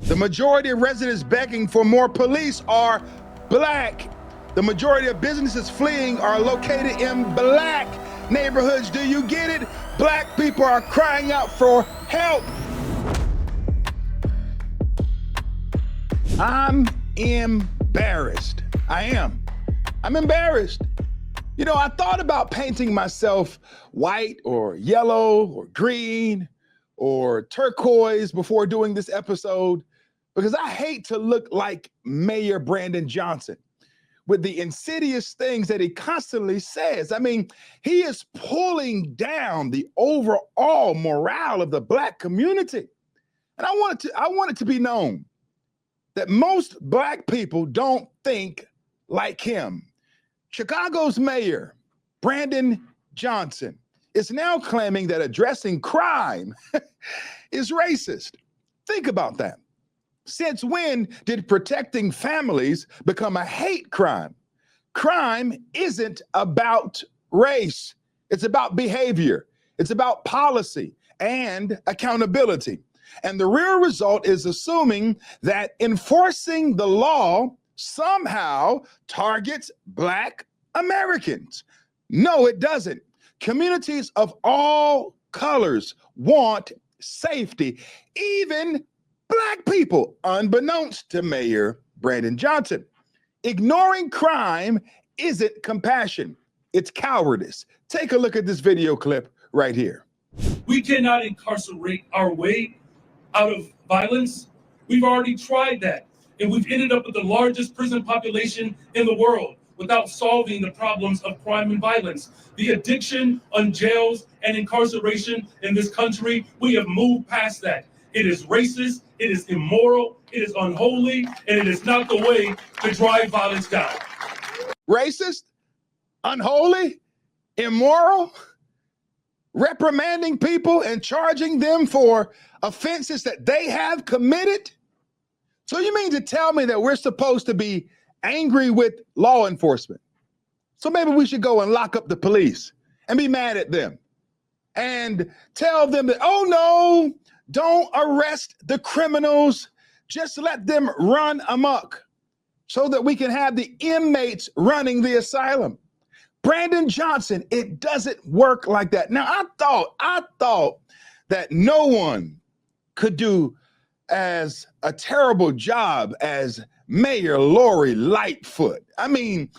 The majority of residents begging for more police are black. The majority of businesses fleeing are located in black neighborhoods. Do you get it? Black people are crying out for help. I'm embarrassed. I am. I'm embarrassed. You know, I thought about painting myself white or yellow or green or turquoise before doing this episode because I hate to look like Mayor Brandon Johnson with the insidious things that he constantly says. I mean, he is pulling down the overall morale of the Black community. And I want it to be known that most Black people don't think like him. Chicago's mayor, Brandon Johnson, is now claiming that addressing crime is racist. Think about that. Since when did protecting families become a hate crime? Crime isn't about race. It's about behavior. It's about policy and accountability. And the real result is assuming that enforcing the law somehow targets Black Americans. No, it doesn't. Communities of all colors want safety, even Black people, unbeknownst to Mayor Brandon Johnson. Ignoring crime isn't compassion, it's cowardice. Take a look at this video clip right here. We cannot incarcerate our way out of violence. We've already tried that, and we've ended up with the largest prison population in the world without solving the problems of crime and violence. The addiction on jails and incarceration in this country, we have moved past that. It is racist, it is immoral, it is unholy, and it is not the way to drive violence down. Racist, unholy, immoral, reprimanding people and charging them for offenses that they have committed? So you mean to tell me that we're supposed to be angry with law enforcement? So maybe we should go and lock up the police and be mad at them and tell them that, oh no, don't arrest the criminals, just let them run amok so that we can have the inmates running the asylum. Brandon Johnson, it doesn't work like that. Now, I thought that no one could do as a terrible job as Mayor Lori Lightfoot. I mean,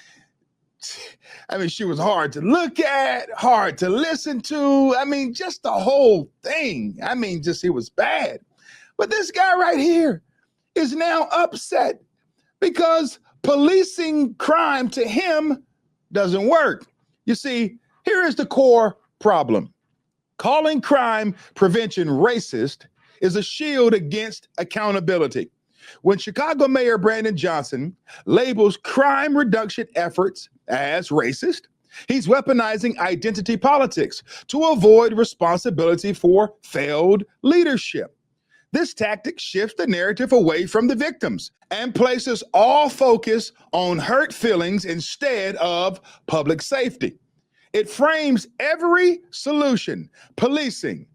she was hard to look at, hard to listen to. I mean, just the whole thing. It was bad. But this guy right here is now upset because policing crime to him doesn't work. You see, here is the core problem. Calling crime prevention racist is a shield against accountability. When Chicago Mayor Brandon Johnson labels crime reduction efforts as racist, he's weaponizing identity politics to avoid responsibility for failed leadership. This tactic shifts the narrative away from the victims and places all focus on hurt feelings instead of public safety. It frames every solution, policing,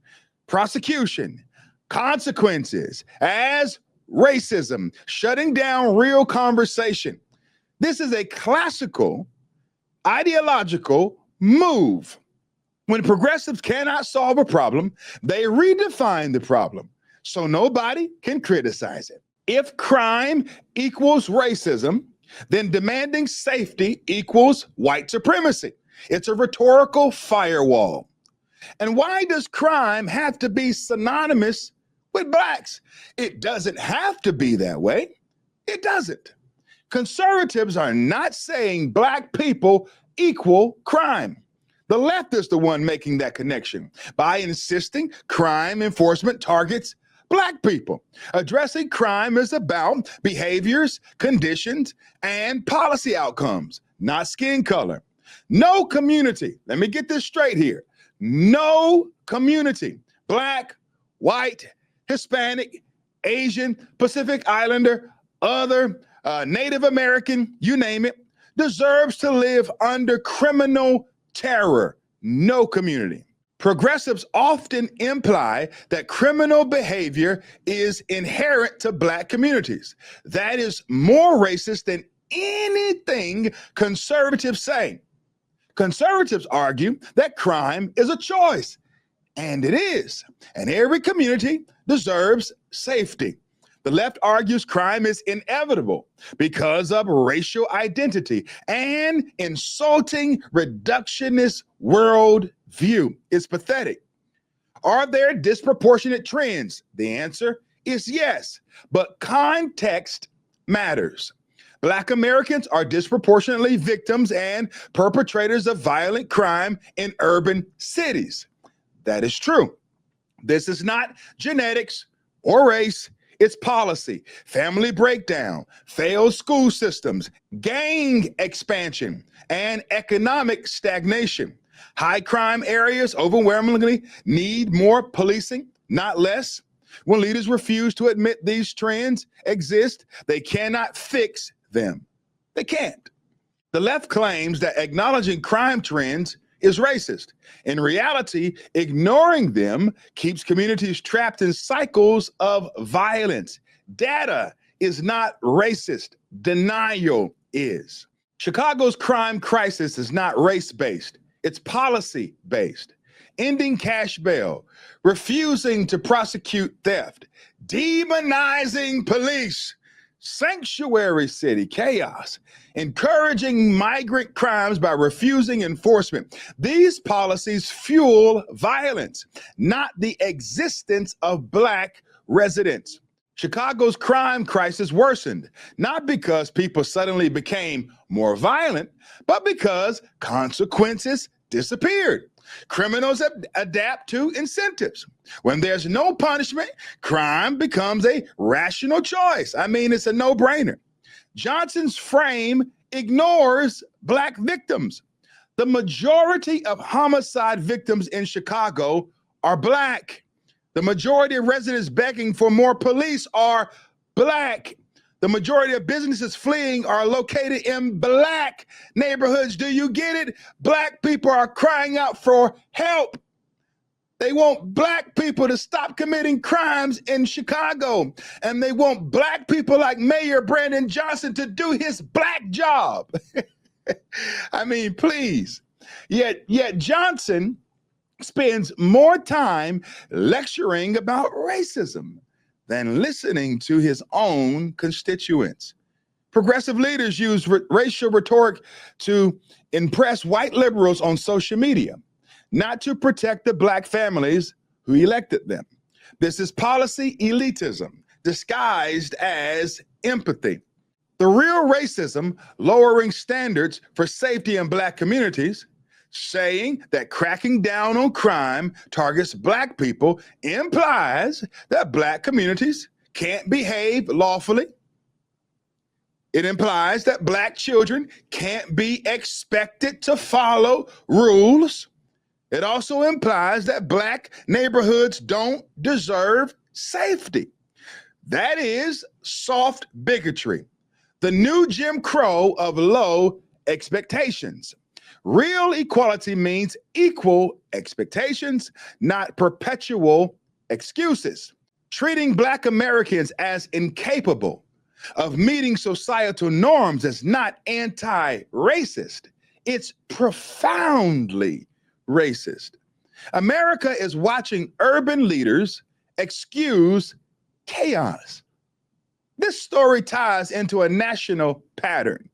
prosecution, consequences, as racism, shutting down real conversation. This is a classical ideological move. When progressives cannot solve a problem, they redefine the problem so nobody can criticize it. If crime equals racism, then demanding safety equals white supremacy. It's a rhetorical firewall. And why does crime have to be synonymous with Blacks? It doesn't have to be that way. It doesn't. Conservatives are not saying Black people equal crime. The left is the one making that connection by insisting crime enforcement targets Black people. Addressing crime is about behaviors, conditions, and policy outcomes, not skin color. No community, let me get this straight here, no community, Black, white, Hispanic, Asian, Pacific Islander, other, Native American, you name it, deserves to live under criminal terror. No community. Progressives often imply that criminal behavior is inherent to Black communities. That is more racist than anything conservatives say. Conservatives argue that crime is a choice, and it is, and every community deserves safety. The left argues crime is inevitable because of racial identity and insulting reductionist worldview. It's pathetic. Are there disproportionate trends? The answer is yes, but context matters. Black Americans are disproportionately victims and perpetrators of violent crime in urban cities. That is true. This is not genetics or race. It's policy, family breakdown, failed school systems, gang expansion, and economic stagnation. High crime areas overwhelmingly need more policing, not less. When leaders refuse to admit these trends exist, they cannot fix them. They can't. The left claims that acknowledging crime trends is racist. In reality, ignoring them keeps communities trapped in cycles of violence. Data is not racist. Denial is. Chicago's crime crisis is not race-based. It's policy-based. Ending cash bail, refusing to prosecute theft, demonizing police, sanctuary city chaos, encouraging migrant crimes by refusing enforcement. These policies fuel violence, not the existence of Black residents. Chicago's crime crisis worsened, not because people suddenly became more violent, but because consequences disappeared. Criminals adapt to incentives. When there's no punishment, crime becomes a rational choice. I mean, it's a no-brainer. Johnson's frame ignores Black victims. The majority of homicide victims in Chicago are Black. The majority of residents begging for more police are Black. The majority of businesses fleeing are located in Black neighborhoods. Do you get it? Black people are crying out for help. They want Black people to stop committing crimes in Chicago. And they want Black people like Mayor Brandon Johnson to do his Black job. I mean, please. Yet Johnson spends more time lecturing about racism than listening to his own constituents. Progressive leaders use racial rhetoric to impress white liberals on social media, not to protect the Black families who elected them. This is policy elitism disguised as empathy. The real racism, lowering standards for safety in Black communities, saying that cracking down on crime targets Black people implies that Black communities can't behave lawfully. It implies that Black children can't be expected to follow rules. It also implies that Black neighborhoods don't deserve safety. That is soft bigotry, the new Jim Crow of low expectations. Real equality means equal expectations, not perpetual excuses. Treating Black Americans as incapable of meeting societal norms is not anti-racist. It's profoundly racist. America is watching urban leaders excuse chaos. This story ties into a national pattern.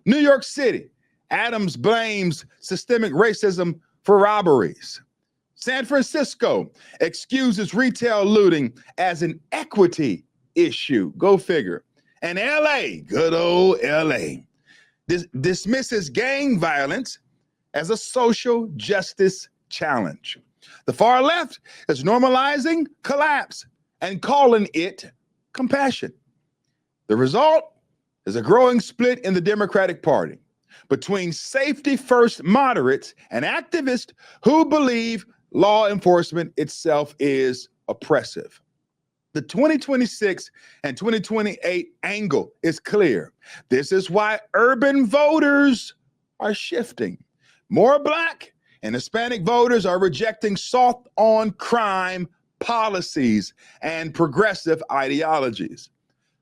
New York City, Adams blames systemic racism for robberies. San Francisco excuses retail looting as an equity issue. Go figure. And LA, good old LA, dismisses gang violence as a social justice challenge. The far left is normalizing collapse and calling it compassion. The result is a growing split in the Democratic Party between safety-first moderates and activists who believe law enforcement itself is oppressive. The 2026 and 2028 angle is clear. This is why urban voters are shifting. More Black And Hispanic voters are rejecting soft on crime policies and progressive ideologies.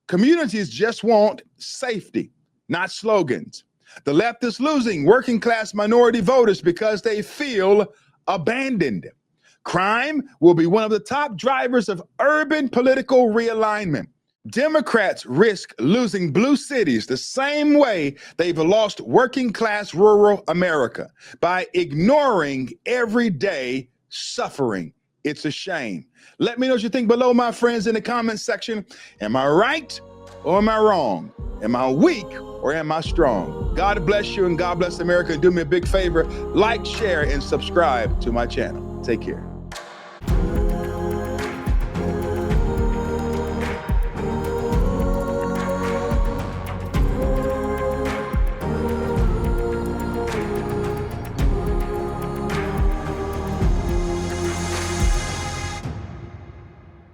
Communities just want safety, not slogans. The left is losing working class minority voters because they feel abandoned. Crime will be one of the top drivers of urban political realignment. Democrats risk losing blue cities the same way they've lost working class rural America, by ignoring everyday suffering. It's a shame. Let me know what you think below, my friends, in the comments section. Am I right or am I wrong? Am I weak or am I strong? God bless you and God bless America. And do me a big favor, like, share, and subscribe to my channel. Take care.